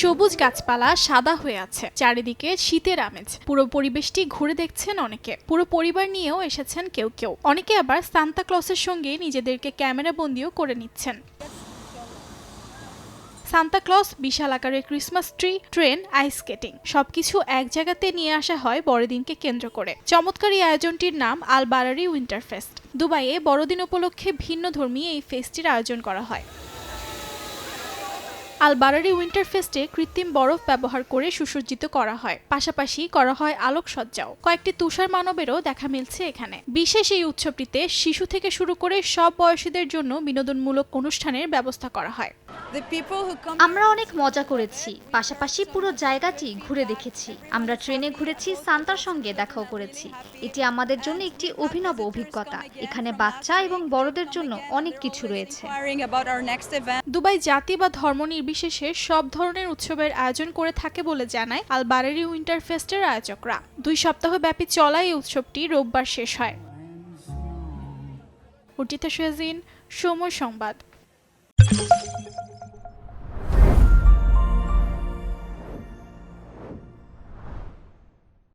সবুজ গাছপালা সাদা হয়ে আছে, চারিদিকে শীতের আমেজ। পুরো পরিবেশটি ঘুরে দেখছেন অনেকে, পুরো পরিবার নিয়েও এসেছেন কেউ কেউ। অনেকে আবার সান্তা ক্লসের সঙ্গে নিজেদেরকে ক্যামেরা বন্দিও করে নিচ্ছেন। সান্তা ক্লস, বিশাল আকারের Christmas tree, train, ice skating সবকিছু এক জায়গাতে নিয়ে আসা হয় বড়দিনকে কেন্দ্র করে। চমৎকার এই আয়োজনটির নাম আল বারারি উইন্টার ফেস্ট। দুবাইয়ে বড়দিন উপলক্ষে ভিন্ন ধর্মী এই ফেস্টটির আয়োজন করা হয়। আল বারারি উইন্টার ফেস্টে কৃত্রিম বরফ ব্যবহার করে সুসজ্জিত করা হয়, পাশাপাশি করা হয় আলোকসজ্জাও। কয়েকটি তুষার মানবেরও দেখা মিলছে এখানে। বিশেষ এই উৎসবটিতে শিশু থেকে শুরু করে সব বয়সীদের জন্য বিনোদনমূলক অনুষ্ঠানের ব্যবস্থা করা হয়। আমরা অনেক মজা করেছি, পাশাপাশি পুরো জায়গাটি ঘুরে দেখেছি। আমরা ট্রেনে ঘুরেছি, সান্তার সঙ্গে দেখাও করেছি। এটি আমাদের জন্য একটি অভিনব অভিজ্ঞতা। এখানে বাচ্চা এবং বড়দের জন্য অনেক কিছু রয়েছে। দুবাই জাতি বা ধর্ম নির্বিশেষে সব ধরনের উৎসবের আয়োজন করে থাকে বলে জানায় আল বারারি উইন্টার ফেস্টের আয়োজকরা। 2 সপ্তাহ ব্যাপী চলা এই উৎসবটি রোববার শেষ হয়। উর্জিতা শাহজিন, সময় সংবাদ।